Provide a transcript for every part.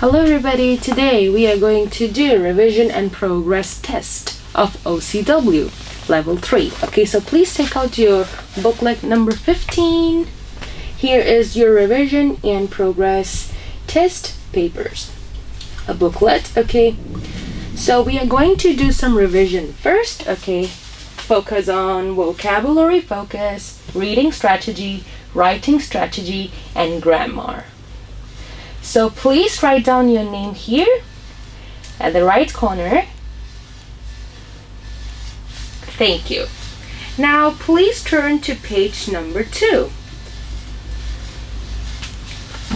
Hello everybody, today we are going to do revision and progress test of OCW level 3. Okay, so please take out your booklet number 15. Here is your revision and progress test papers. A booklet, okay. So we are going to do some revision first, okay. Focus on vocabulary focus, reading strategy, writing strategy, and grammar. So please write down your name here at the right corner. Thank you. Now please turn to page number 2.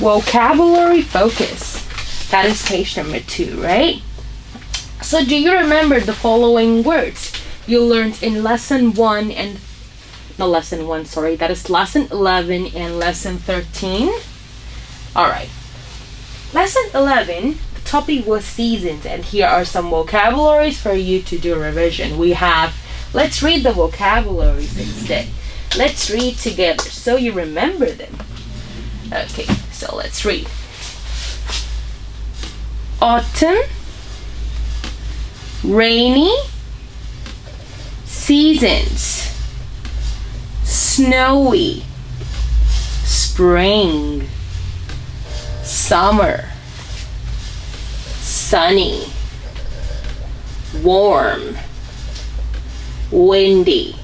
Vocabulary focus. That is page number 2, right? So do you remember the following words you learned in lesson 1 and that is lesson 11 and lesson 13? Alright. Lesson 11, the topic was seasons, and here are some vocabularies for you to do revision. Let's read the vocabularies instead. Let's read together so you remember them. Okay, so let's read. Autumn, rainy, seasons, snowy, spring, summer, sunny, warm, windy,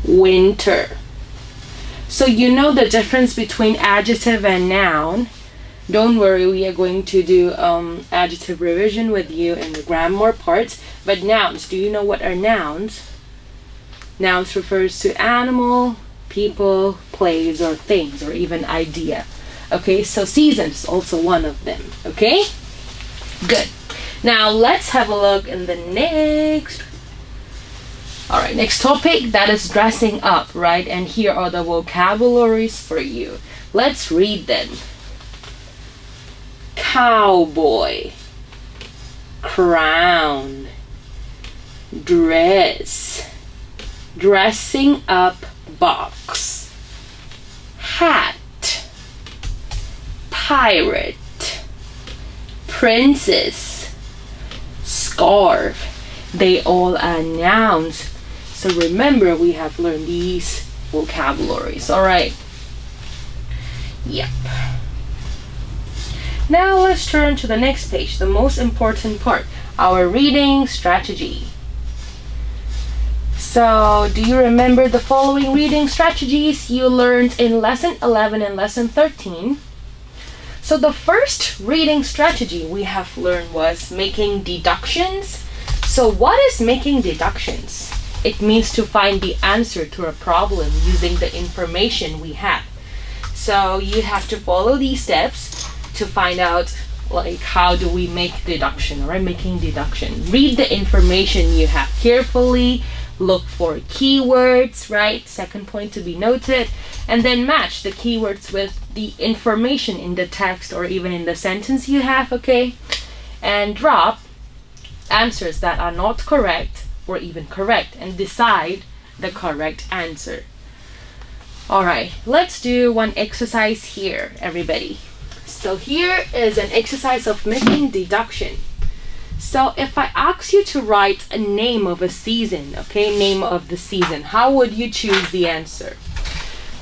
winter. So you know the difference between adjective and noun. Don't worry, we are going to do adjective revision with you in the grammar parts. But nouns, do you know what are nouns? Nouns refers to animal, people, place, or things, or even idea. Okay, so seasons is also one of them. Okay, good. Now let's have a look in the next. Alright, next topic, that is dressing up, right? And here are the vocabularies for you. Let's read them. Cowboy, crown, dress, dressing up box, hat, pirate, princess, scarf. They all are nouns. So remember, we have learned these vocabularies. Alright. Yep. Now let's turn to the next page, the most important part, our reading strategy. So, do you remember the following reading strategies you learned in lesson 11 and lesson 13? So the first reading strategy we have learned was making deductions. So what is making deductions? It means to find the answer to a problem using the information we have. So you have to follow these steps to find out like how do we make deduction, right? Making deduction. Read the information you have carefully. Look for keywords, right? Second point to be noted. And then match the keywords with the information in the text or even in the sentence you have, okay? And drop answers that are not correct or even correct and decide the correct answer. Alright, let's do one exercise here, everybody. So here is an exercise of making deduction. So if I ask you to write a name of a season, okay, name of the season, how would you choose the answer?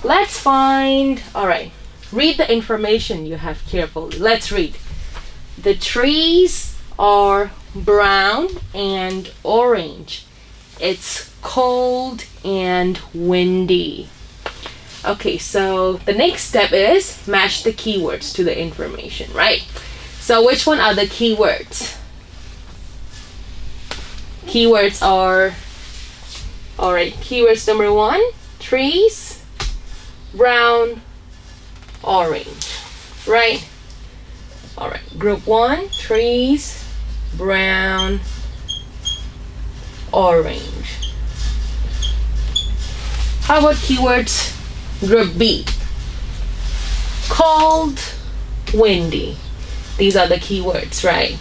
Let's find, alright, read the information you have carefully. Let's read. The trees are brown and orange. It's cold and windy. Okay, so the next step is match the keywords to the information, right? So which one are the keywords? Keywords are, alright, keywords number 1, trees, brown, orange, right? Alright, group 1, trees, brown, orange. How about keywords group B? Cold, windy. These are the keywords, right?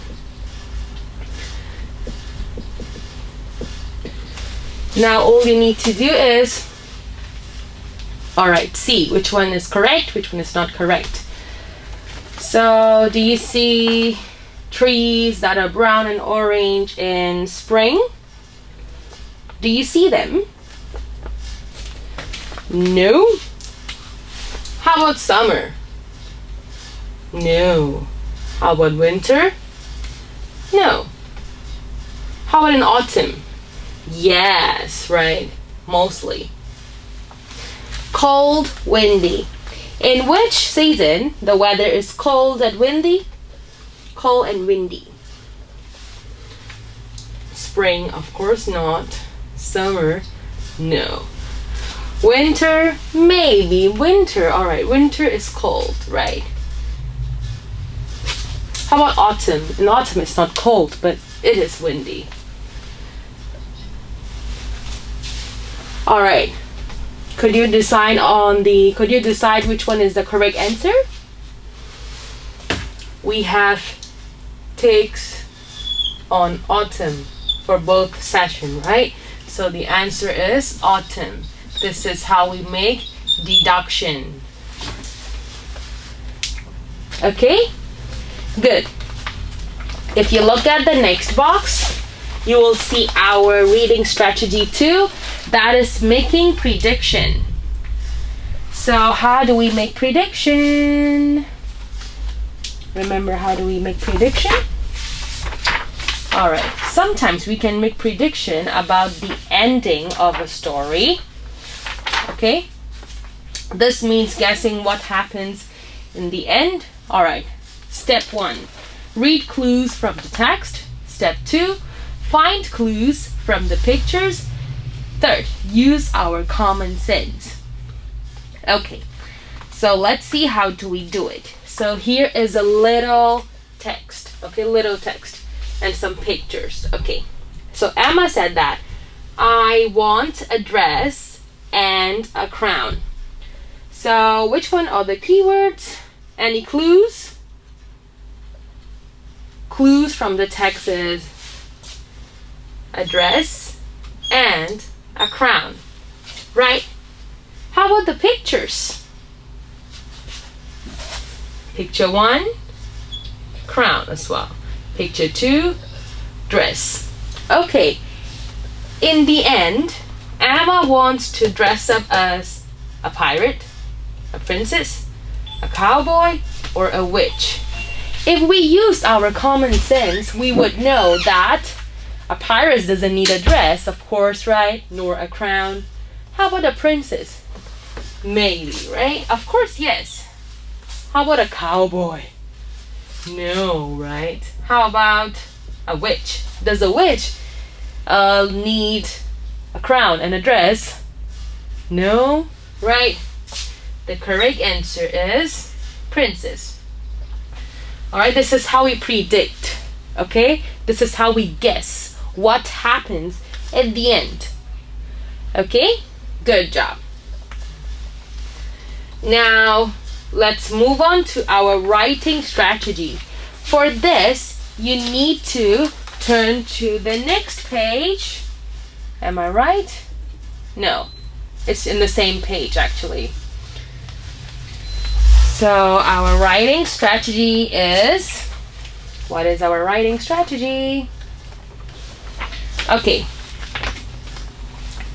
Now all you need to do is, alright, see which one is correct, which one is not correct. So, do you see trees that are brown and orange in spring? Do you see them? No. How about summer? No. How about winter? No. How about in autumn? Yes, right. Mostly. Cold, windy. In which season the weather is cold and windy? Cold and windy. Spring, of course not. Summer, no. Winter, maybe. Winter, alright. Winter is cold, right? How about autumn? In autumn it's not cold, but it is windy. Alright. Could you decide which one is the correct answer? We have takes on autumn for both session, right? So the answer is autumn. This is how we make deduction. Okay? Good. If you look at the next box, you will see our reading strategy 2. That is making prediction. So how do we make prediction? Remember, how do we make prediction? Alright, sometimes we can make prediction about the ending of a story. Okay? This means guessing what happens in the end. Alright, step 1. Read clues from the text. Step 2. Find clues from the pictures. Third, use our common sense. Okay, so let's see how do we do it. So here is a little text. Okay, little text. And some pictures. Okay, so Emma said that I want a dress and a crown. So which one are the keywords? Any clues? Clues from the text is a dress and a crown, right? How about the pictures? Picture 1, crown as well. Picture 2, dress. Okay, in the end, Emma wants to dress up as a pirate, a princess, a cowboy, or a witch. If we used our common sense, we would know that a pirate doesn't need a dress, of course, right? Nor a crown. How about a princess? Maybe, right? Of course, yes. How about a cowboy? No, right? How about a witch? Does a witch need a crown and a dress? No, right? The correct answer is princess. Alright, this is how we predict. Okay? This is how we guess what happens at the end. Okay? Good job. Now, let's move on to our writing strategy. For this, you need to turn to the next page. Am I right? No. It's in the same page, actually. So, our writing strategy is... What is our writing strategy? Okay.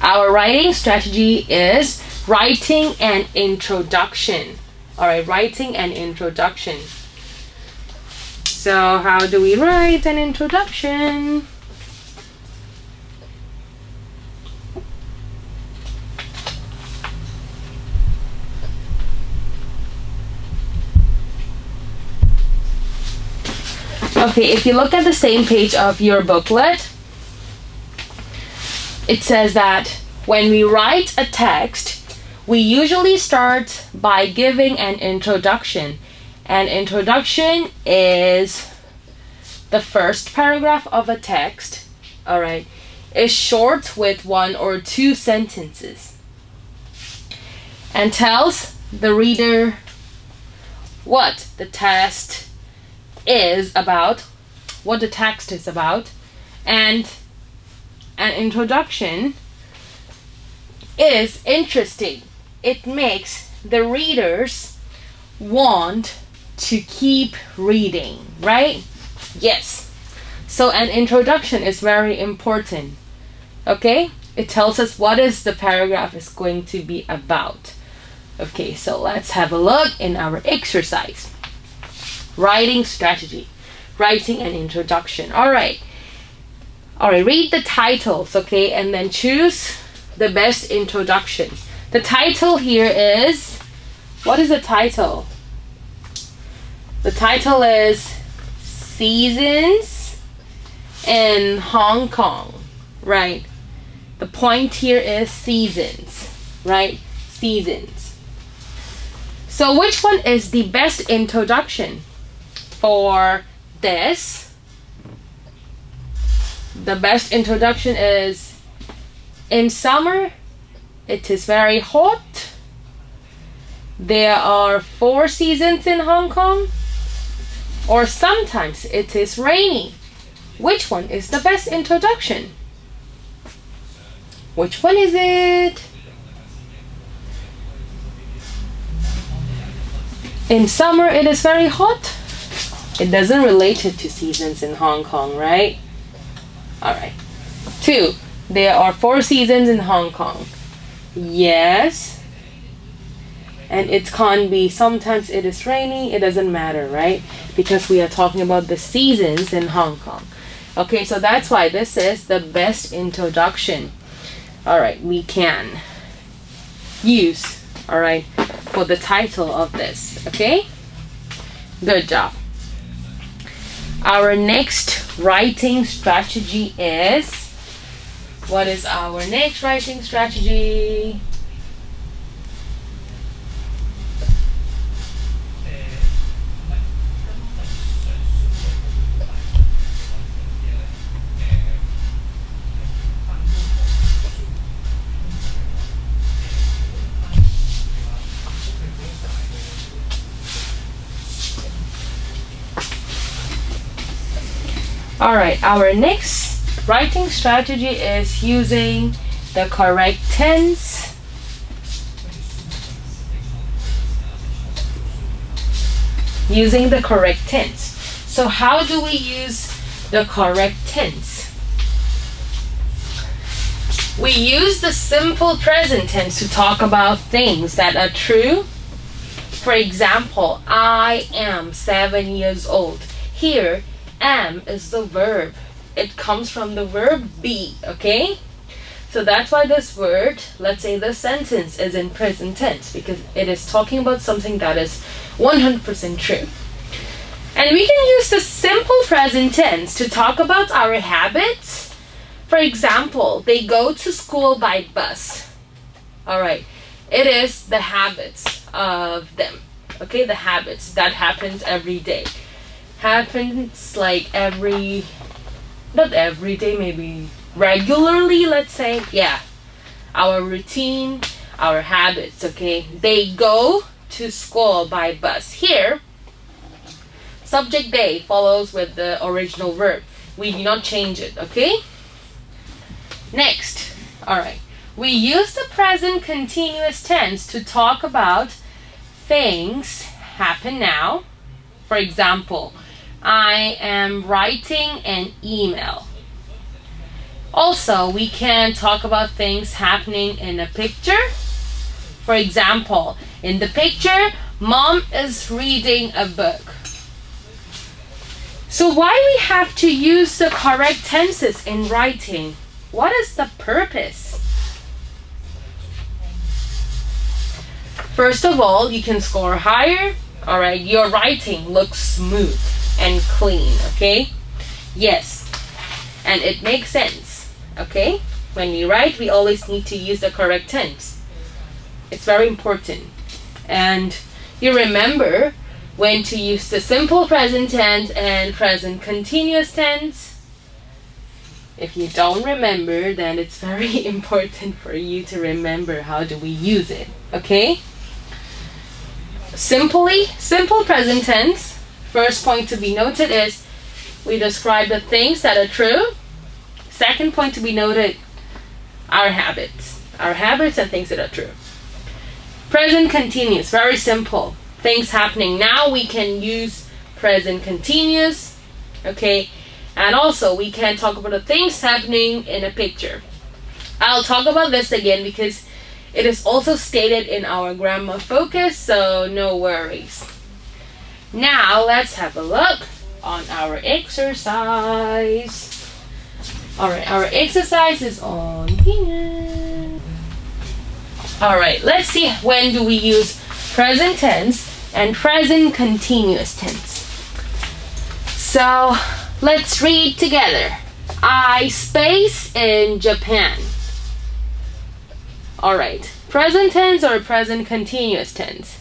Our writing strategy is writing an introduction. Alright, writing an introduction. So, how do we write an introduction? Okay, if you look at the same page of your booklet, it says that when we write a text, we usually start by giving an introduction. An introduction is the first paragraph of a text, alright, is short with 1 or 2 sentences and tells the reader what the text is about, what the text is about, and an introduction is interesting. It makes the readers want to keep reading, right? Yes. So an introduction is very important. Okay? It tells us what is the paragraph is going to be about. Okay, so let's have a look in our exercise. Writing strategy. Writing an introduction. Alright, read the titles, okay, and then choose the best introduction. The title here is, what is the title? The title is Seasons in Hong Kong, right? The point here is seasons, right? Seasons. So which one is the best introduction for this? The best introduction is, in summer it is very hot. There are 4 seasons in Hong Kong. Or sometimes it is rainy. Which one is the best introduction? Which one is it? In summer it is very hot. It doesn't relate it to seasons in Hong Kong, right? Alright. 2. There are 4 seasons in Hong Kong. Yes. And it can't be sometimes it is rainy. It doesn't matter, right? Because we are talking about the seasons in Hong Kong. Okay, so that's why this is the best introduction. Alright, we can use, alright, for the title of this. Okay? Good job. Our next writing strategy is, what is our next writing strategy? Alright, our next writing strategy is using the correct tense. Using the correct tense. So how do we use the correct tense? We use the simple present tense to talk about things that are true. For example, I am 7 years old. Here, am is the verb. It comes from the verb be, okay? So that's why this word, let's say this sentence is in present tense, because it is talking about something that is 100% true. And we can use the simple present tense to talk about our habits. For example, they go to school by bus. Alright, it is the habits of them. Okay, the habits that happens every day. Happens like not every day, maybe regularly, let's say. Yeah, our routine, our habits, okay? They go to school by bus. Here, subject they follows with the original verb. We do not change it, okay? Next, alright, we use the present continuous tense to talk about things happen now. For example, I am writing an email. Also, we can talk about things happening in a picture. For example, in the picture, Mom is reading a book. So why we have to use the correct tenses in writing? What is the purpose? First of all, you can score higher. Alright, your writing looks smooth and clean, okay? Yes, and it makes sense, okay? When we write, we always need to use the correct tense. It's very important. And you remember when to use the simple present tense and present continuous tense. If you don't remember, then it's very important for you to remember how do we use it, okay? Simple present tense. First point to be noted is we describe the things that are true. Second point to be noted, our habits and things that are true. Present continuous, very simple. things happening now, we can use present continuous, okay? And also, we can talk about the things happening in a picture. I'll talk about this again because it is also stated in our grammar focus, so no worries. Now, let's have a look on our exercise. Alright, our exercise is on here. Alright, let's see when do we use present tense and present continuous tense. So, let's read together. I space in Japan. Alright, present tense or present continuous tense?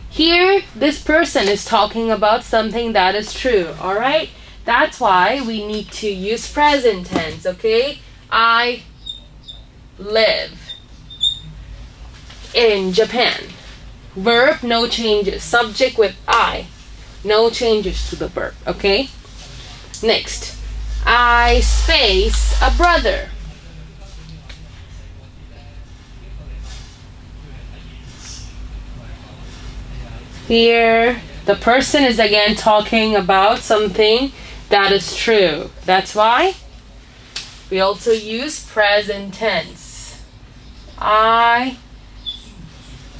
Here, this person is talking about something that is true, alright? That's why we need to use present tense, okay? I live in Japan. Verb, no changes. Subject with I. No changes to the verb, okay? Next. I space a brother. Here, the person is again talking about something that is true. That's why we also use present tense. I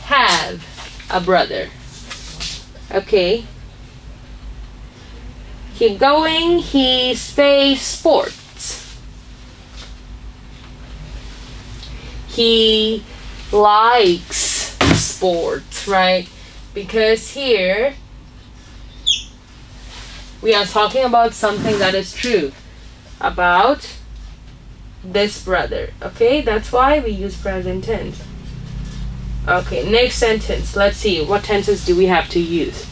have a brother. Okay. Keep going. He plays sports. He likes sports, right? Because here we are talking about something that is true about this brother. Okay, that's why we use present tense. Okay, next sentence. Let's see, what tenses do we have to use?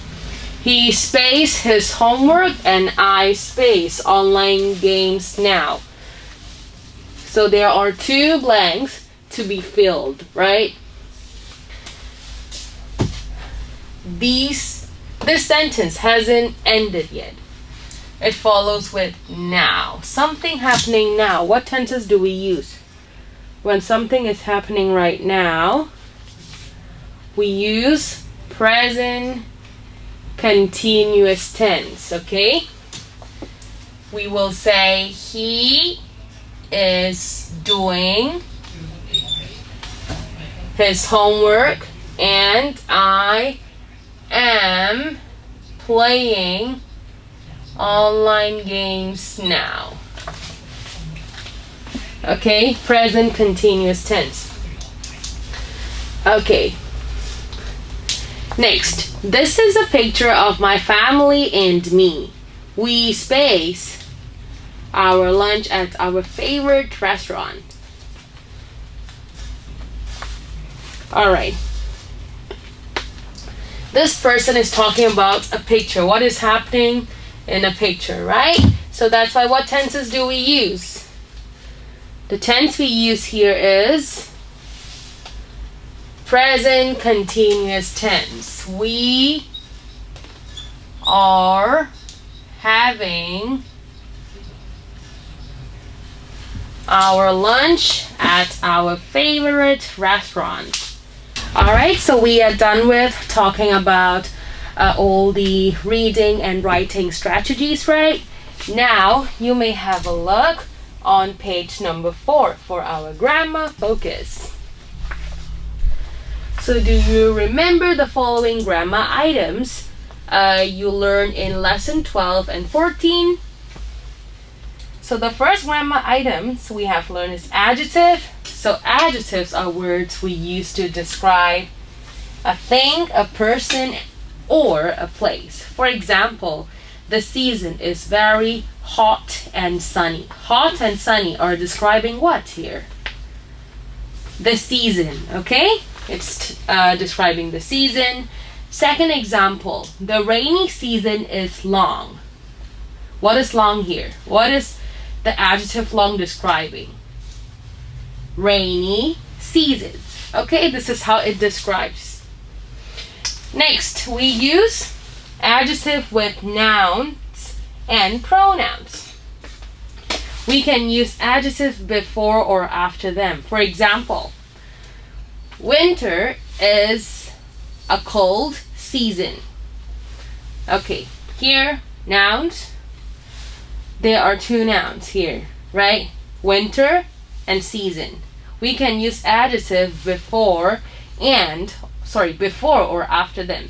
He space his homework and I space online games now. So there are two blanks to be filled, right? This sentence hasn't ended yet. It follows with now. Something happening now. What tenses do we use? When something is happening right now, we use present continuous tense, okay? We will say he is doing his homework and I am playing online games now. Okay, present continuous tense. Okay. Next, this is a picture of my family and me. We space our lunch at our favorite restaurant. Alright. This person is talking about a picture. What is happening in a picture, right? So that's why, what tenses do we use? The tense we use here is present continuous tense. We are having our lunch at our favorite restaurant. Alright, so we are done with talking about all the reading and writing strategies, right? Now, you may have a look on page number 4 for our grammar focus. So do you remember the following grammar items you learned in lesson 12 and 14? So the first grammar items we have learned is adjective. So adjectives are words we use to describe a thing, a person, or a place. For example, the season is very hot and sunny. Hot and sunny are describing what here? The season, okay? It's describing the season. Second example, the rainy season is long. What is long here? What is the adjective long describing? Rainy seasons. Okay, this is how it describes. Next, we use adjective with nouns and pronouns. We can use adjectives before or after them. For example, winter is a cold season. Okay, here, nouns. There are two nouns here, right? Winter and season. We can use adjective before or after them.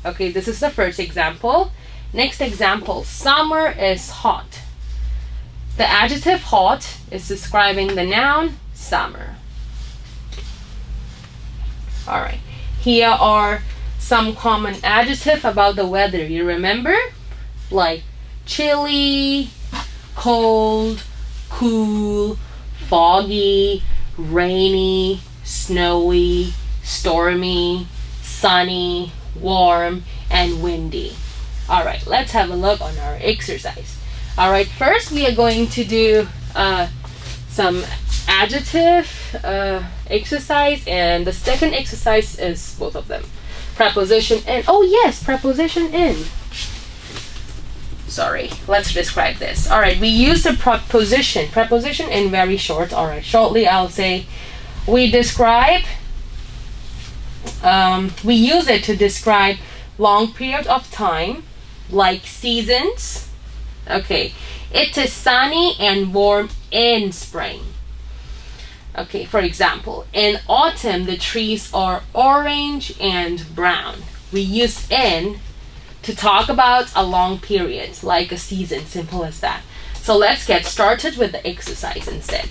Okay, this is the first example. Next example, summer is hot. The adjective hot is describing the noun summer. All right, here are some common adjectives about the weather. You remember? Like chilly, cold, cool, foggy, rainy, snowy, stormy, sunny, warm, and windy. All right, let's have a look on our exercise. All right, first we are going to do some adjective exercise, and the second exercise is both of them. Preposition in. Oh yes, preposition in. Sorry, let's describe this. All right, we use the preposition in very short. All right, shortly I'll say we describe, we use it to describe long period of time, like seasons. Okay, it is sunny and warm in spring. Okay, for example, in autumn the trees are orange and brown. We use in to talk about a long period, like a season, simple as that. So let's get started with the exercise instead.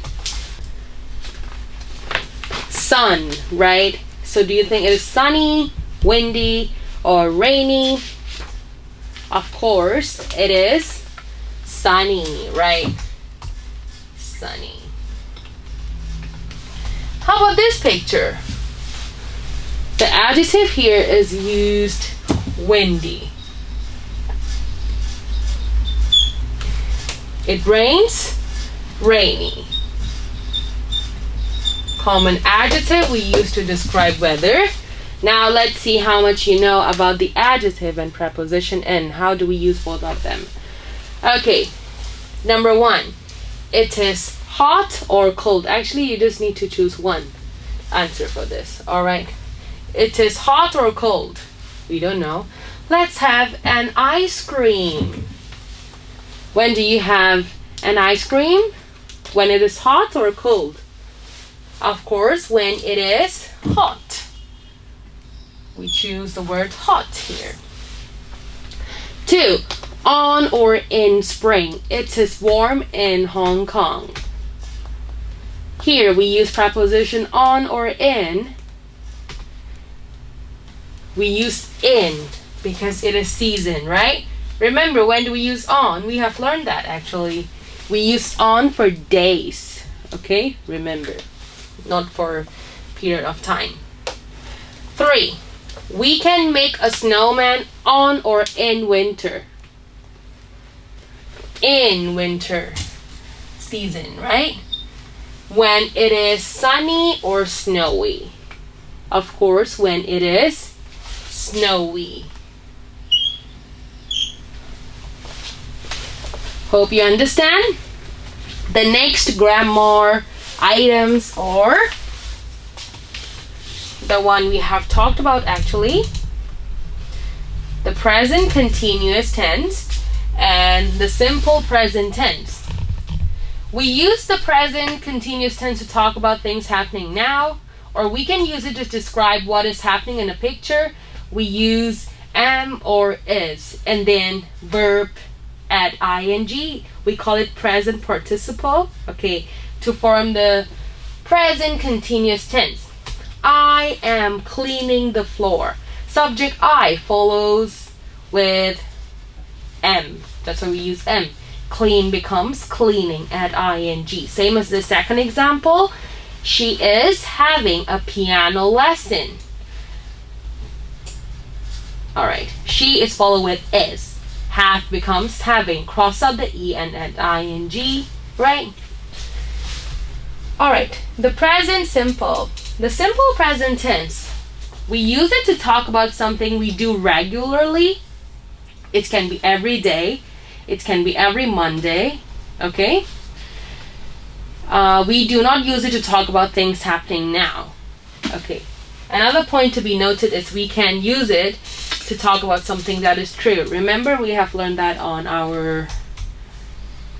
Sun, right? So do you think it is sunny, windy, or rainy? Of course, it is sunny, right? Sunny. How about this picture? The adjective here is used windy. It rains, rainy. Common adjective we use to describe weather. Now let's see how much you know about the adjective and preposition in. How do we use both of them? Okay, number one, it is hot or cold. Actually, you just need to choose one answer for this. All right, it is hot or cold. We don't know. Let's have an ice cream. When do you have an ice cream? When it is hot or cold? Of course, when it is hot. We choose the word hot here. 2. On or in spring. It is warm in Hong Kong. Here we use preposition on or in. We use in because it is season, right? Remember, when do we use on? We have learned that actually. We use on for days. Okay? Remember. Not for period of time. 3. We can make a snowman on or in winter. In winter season, right? When it is sunny or snowy. Of course, when it is snowy. Hope you understand. The next grammar items are the one we have talked about actually. The present continuous tense and the simple present tense. We use the present continuous tense to talk about things happening now, or we can use it to describe what is happening in a picture. We use am or is, and then verb add ing. We call it present participle, okay, to form the present continuous tense. I am cleaning the floor. Subject I follows with am. That's why we use am. Clean becomes cleaning, add ing. Same as the second example. She is having a piano lesson. Alright, she is followed with is. Have becomes having. Cross out the e and add ing, right? Alright, the present simple. The simple present tense. We use it to talk about something we do regularly. It can be every day. It can be every Monday. Okay? We do not use it to talk about things happening now. Okay. Another point to be noted is we can use it to talk about something that is true. Remember, we have learned that on our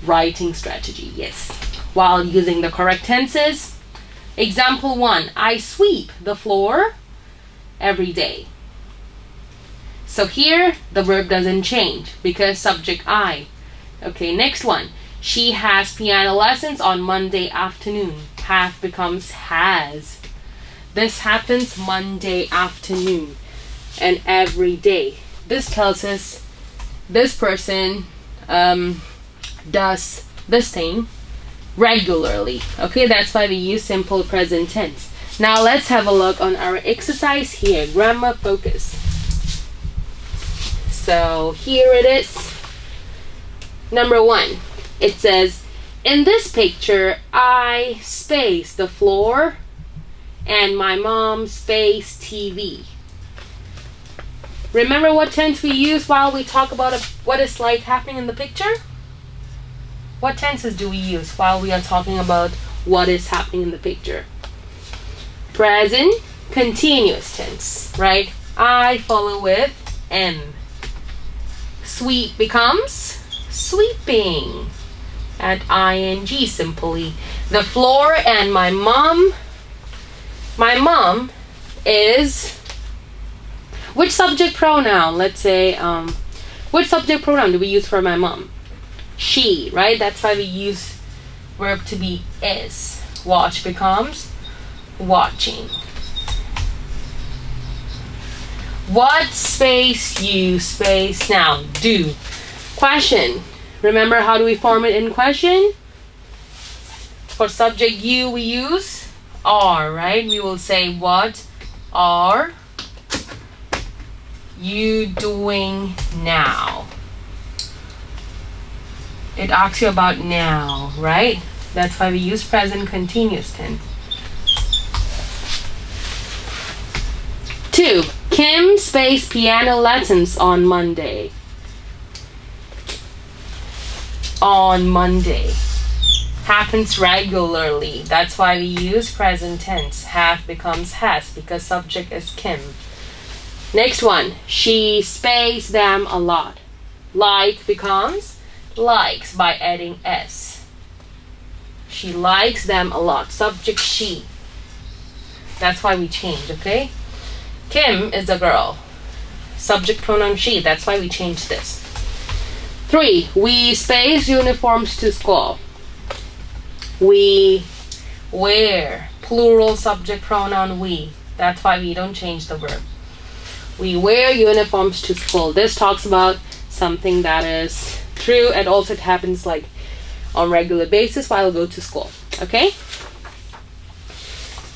writing strategy. Yes. While using the correct tenses. Example 1. I sweep the floor every day. So here, the verb doesn't change because subject I. Okay, next one. She has piano lessons on Monday afternoon. Have becomes has. This happens Monday afternoon and every day. This tells us this person does this thing regularly. Okay, that's why we use simple present tense. Now let's have a look on our exercise here. Grammar focus. So here it is. Number 1. It says, in this picture, I space the floor and my mom space TV. Remember what tense we use while we talk about what is like happening in the picture? What tenses do we use while we are talking about what is happening in the picture? Present continuous tense, right? I follow with am. Sweep becomes sweeping. At ing simply. The floor and my mom is, which subject pronoun? Let's say, which subject pronoun do we use for my mom? She, right? That's why we use verb to be is. Watch becomes watching. What space you space now? Do. Question. Remember how do we form it in question? For subject you we use are, right? We will say what are you doing now? It asks you about now, right? That's why we use present continuous tense. 2. Kim space piano lessons on Monday. On Monday. Happens regularly. That's why we use present tense. Have becomes has because subject is Kim. Next one. She space them a lot. Like becomes likes by adding s. She likes them a lot. Subject she. That's why we change, okay? Kim is a girl. Subject pronoun she. That's why we change this. 3. We space uniforms to school. We wear. Plural subject pronoun we. That's why we don't change the verb. We wear uniforms to school. This talks about something that is true, and also it happens like on regular basis while I go to school. Okay?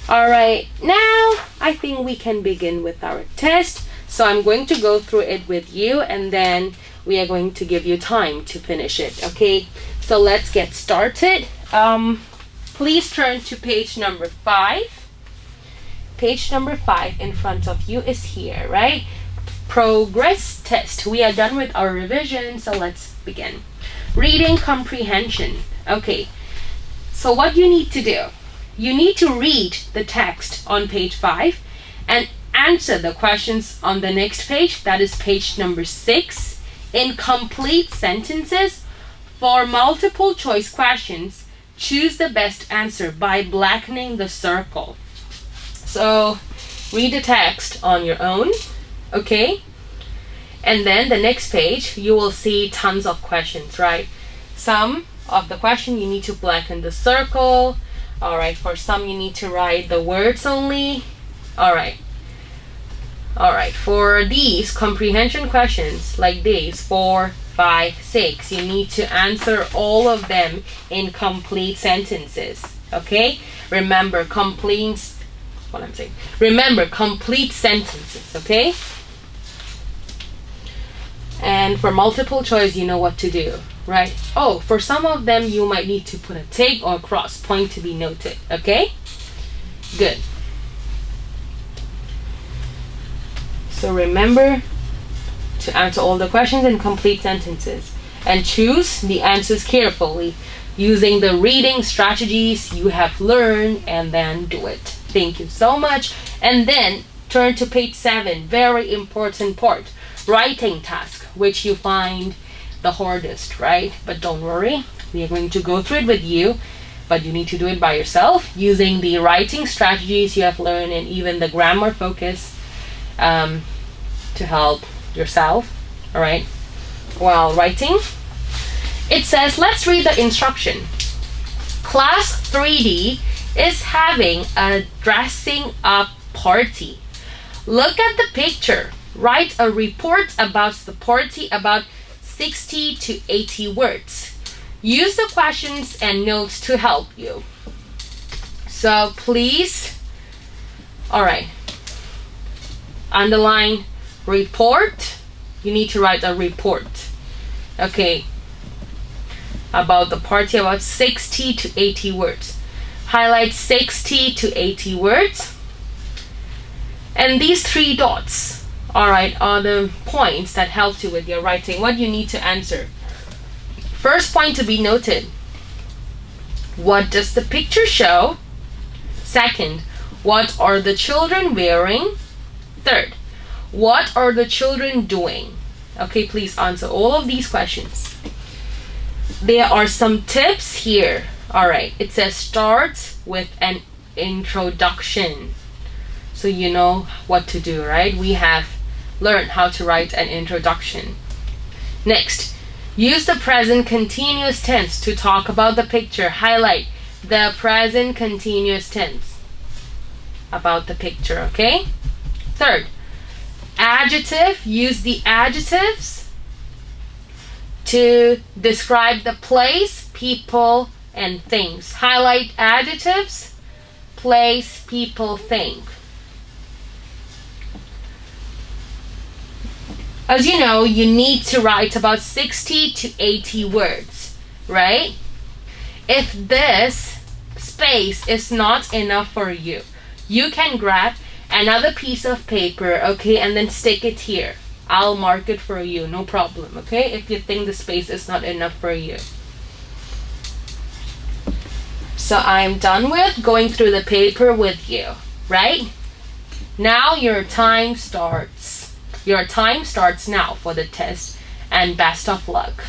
Alright, now I think we can begin with our test. So I'm going to go through it with you and then we are going to give you time to finish it. Okay? So let's get started. Please turn to page number 5. Page number 5 in front of you is here, right? Progress test. We are done with our revision, so let's begin. Reading comprehension. Okay, so what you need to do, you need to read the text on page 5 and answer the questions on the next page, that is page number 6, in complete sentences. For multiple choice questions, choose the best answer by blackening the circle. So read the text on your own, okay? And then the next page, you will see tons of questions, right? Some of the question you need to blacken the circle. All right, for some you need to write the words only. All right, for these comprehension questions like these, 4, 5, 6, you need to answer all of them in complete sentences, okay? Remember, complete sentences, okay? And for multiple choice, you know what to do, right? Oh, for some of them, you might need to put a tick or cross, point to be noted, okay? Good. So remember to answer all the questions in complete sentences and choose the answers carefully using the reading strategies you have learned and then do it. Thank you so much. And then turn to page 7, very important part. writing task, which you find the hardest, right? But don't worry, we are going to go through it with you, but you need to do it by yourself using the writing strategies you have learned and even the grammar focus to help yourself, all right, while writing. It says, let's read the instruction. Class 3D is having a dressing up party. Look at the picture. Write a report about the party, about 60 to 80 words. Use the questions and notes to help you. So please, all right, underline report. You need to write a report. Okay, about the party, about 60 to 80 words. Highlight 60 to 80 words. And these 3 dots, all right, are the points that help you with your writing, what you need to answer. First point to be noted, what does the picture show? Second, what are the children wearing? Third, what are the children doing? Okay, please answer all of these questions. There are some tips here. All right, it says start with an introduction. So you know what to do, right? We have learned how to write an introduction. Next, use the present continuous tense to talk about the picture. Highlight the present continuous tense about the picture, okay? Third, adjective. Use the adjectives to describe the place, people, and things. Highlight adjectives, place, people, thing. As you know, you need to write about 60 to 80 words, right? If this space is not enough for you, you can grab another piece of paper, okay, and then stick it here. I'll mark it for you, no problem, okay? If you think the space is not enough for you. So I'm done with going through the paper with you, right? Now your time starts. Your time starts now for the test, and best of luck.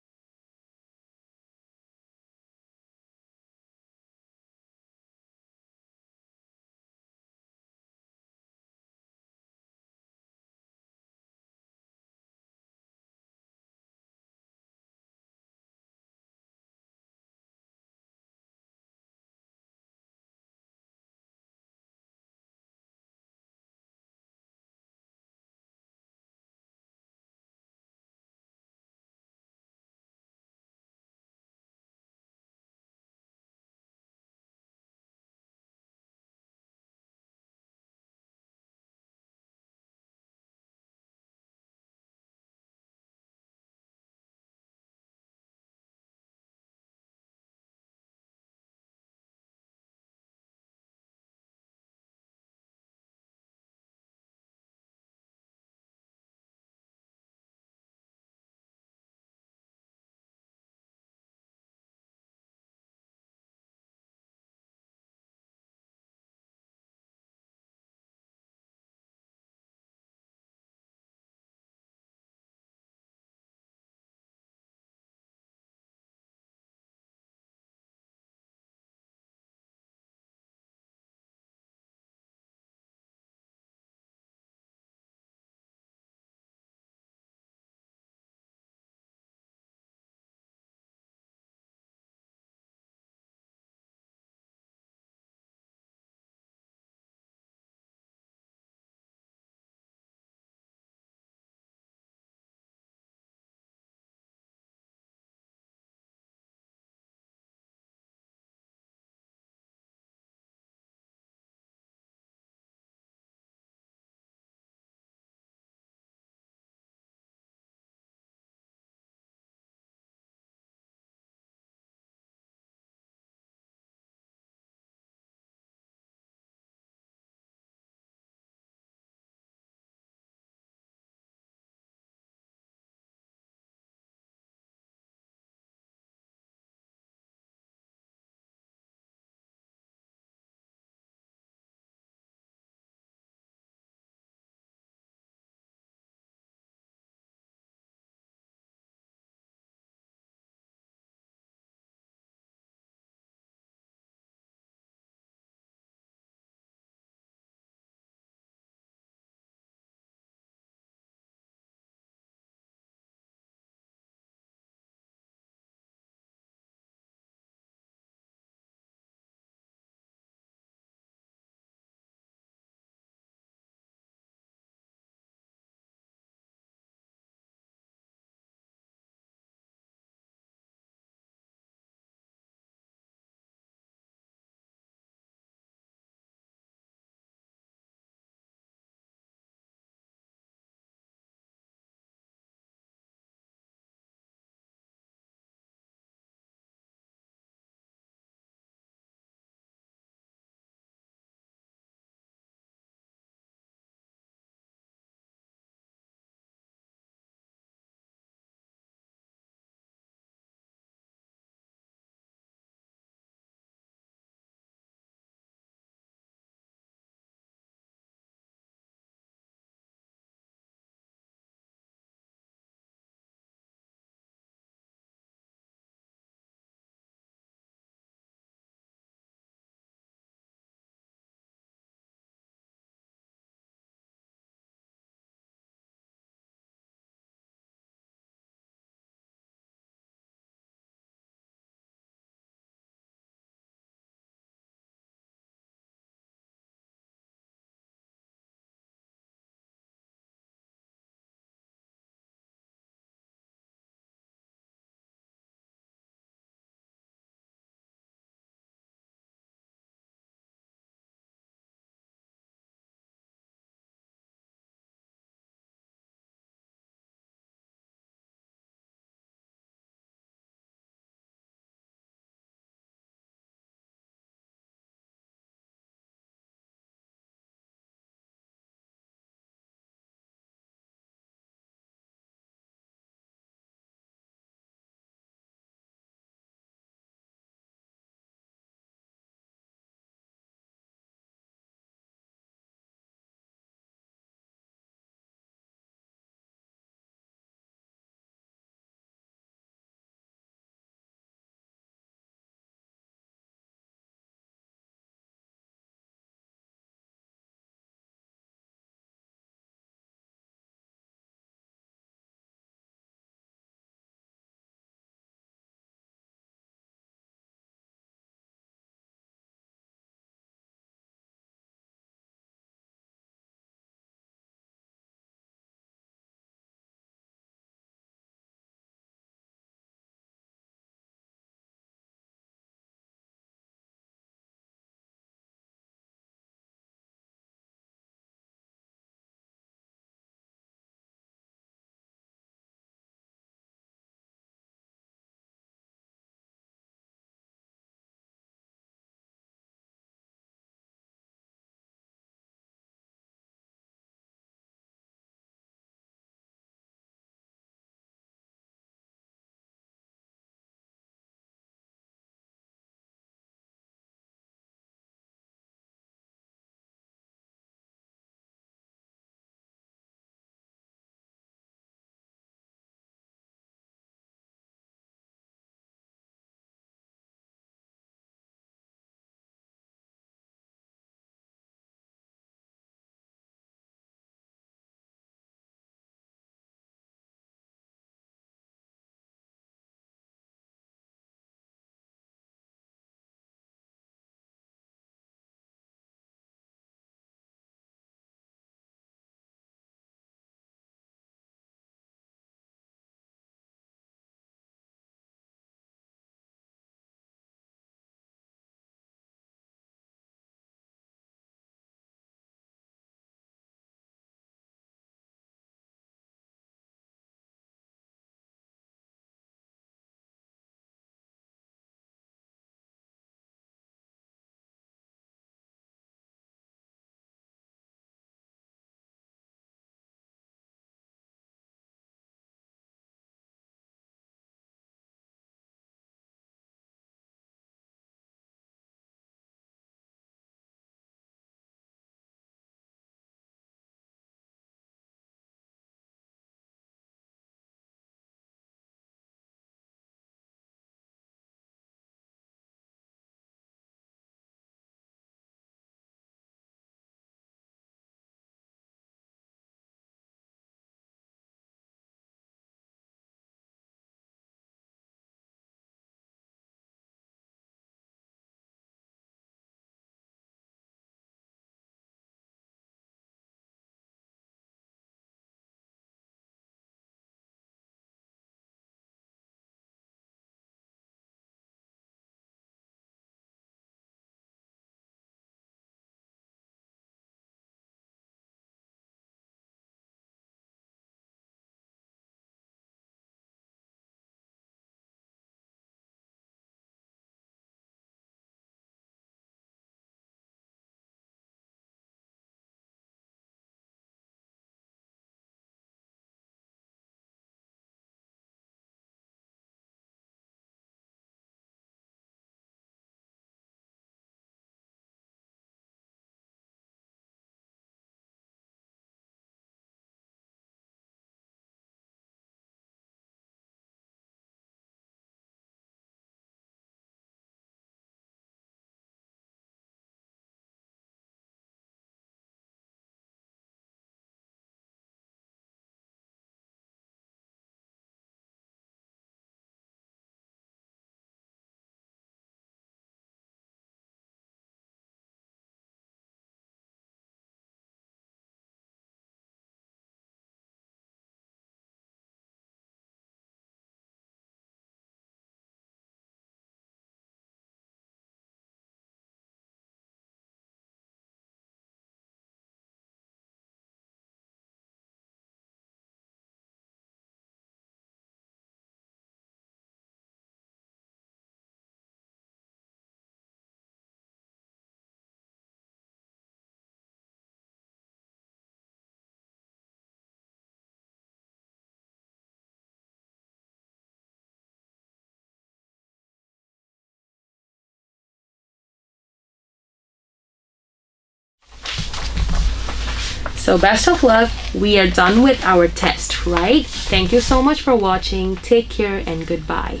So best of luck. We are done with our test, right? Thank you so much for watching. Take care and goodbye.